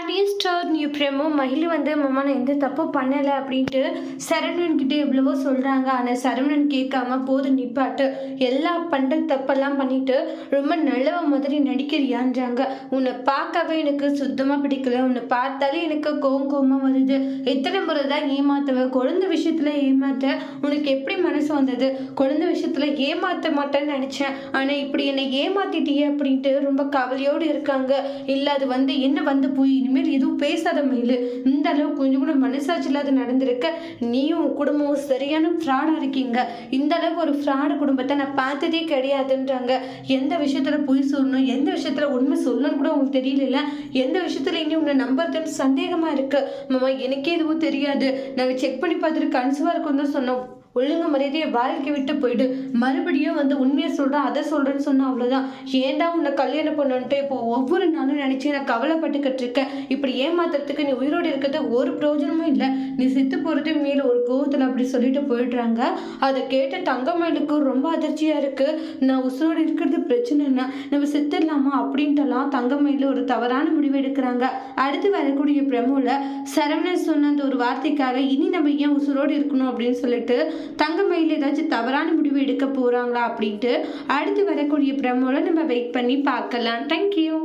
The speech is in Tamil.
பாண்டியன் ஸ்டார் நியூ பிரேமோ மகிழ் வந்து மாமா நான் எந்த தப்பும் பண்ணலை அப்படின்ட்டு சரவணன் கிட்ட எவ்வளவோ சொல்கிறாங்க. ஆனால் சரவணன் கேட்காம போது நிப்பாட்டு, எல்லா பண்ணுற தப்பெல்லாம் பண்ணிட்டு ரொம்ப நல்லவ மாதிரி நடிக்கிறியான்றாங்க. உன்னை பார்க்கவே எனக்கு சுத்தமாக பிடிக்கல, உன்னை பார்த்தாலே எனக்கு கோவமாக வருது. எத்தனை முறை தான் ஏமாத்துவ, குழந்தை விஷயத்தில் ஏமாத்த உனக்கு எப்படி மனசு வந்தது? குழந்தை விஷயத்தில் ஏமாற்ற மாட்டேன்னு நினச்சேன், ஆனால் இப்படி என்னை ஏமாத்திட்டியே அப்படின்ட்டு ரொம்ப கவலையோடு இருக்காங்க. இல்லை அது வந்து என்ன வந்து போய் இனிமேல் எதுவும் பேசாத மயிலு, இந்த அளவுக்கு கொஞ்சம் கூட மனசாட்சி இல்லாத நடந்திருக்க, நீயும் குடும்பமும் சரியான ஃப்ராடா இருக்கீங்க. இந்த அளவுக்கு ஒரு ஃப்ராடு குடும்பத்தை நான் பார்த்ததே கிடையாதுன்றாங்க. எந்த விஷயத்துல பொய் சொல்லணும், எந்த விஷயத்துல உண்மை சொல்லணும்னு கூட உங்களுக்கு தெரியல, எந்த விஷயத்துல இனி உன்னை நம்புறதுன்னு சந்தேகமா இருக்கு. மாமா எனக்கே எதுவும் தெரியாது, நாங்கள் செக் பண்ணி பார்த்துட்டு கன்சீவா இருக்குன்னு தான் சொன்னோம். ஒழுங்கு மரியாதையை வாழ்க்கை விட்டு போயிடு, மறுபடியும் வந்து உண்மையை சொல்கிறேன் அதை சொல்கிறேன்னு சொன்னால் அவ்வளோதான். ஏன்டா உன்னை கல்யாணம் பண்ணணுன்ட்டு இப்போ ஒவ்வொரு நாளும் நினச்சி நான் கவலைப்பட்டுக்கிட்டு இருக்கேன். இப்படி ஏமாத்துறதுக்கு நீ உயிரோடு இருக்கிறது ஒரு பிரயோஜனமும் இல்லை, நீ செத்து போகிறது மேலே ஒரு கோவத்தில் அப்படி சொல்லிட்டு போயிடுறாங்க. அதை கேட்ட தங்கமயிலுக்கு ரொம்ப அதிர்ச்சியாக இருக்குது. நான் உசுரோடு இருக்கிறது பிரச்சனைன்னா நம்ம செத்துடலாமா அப்படின்ட்டுலாம் தங்கமயில் ஒரு தவறான முடிவு எடுக்கிறாங்க. அடுத்து வரக்கூடிய பிரமோல சரவணன் சொன்ன அந்த ஒரு வார்த்தைக்காக இனி நம்ம ஏன் உசுரோடு இருக்கணும் அப்படின்னு சொல்லிட்டு தங்கமயில் ஏதாச்சும் தவறான முடிவு எடுக்க போறாங்களா அப்படின்ட்டு அடுத்து வரக்கூடிய பிரமோல நம்ம வெயிட் பண்ணி பார்க்கலாம். தேங்க்யூ.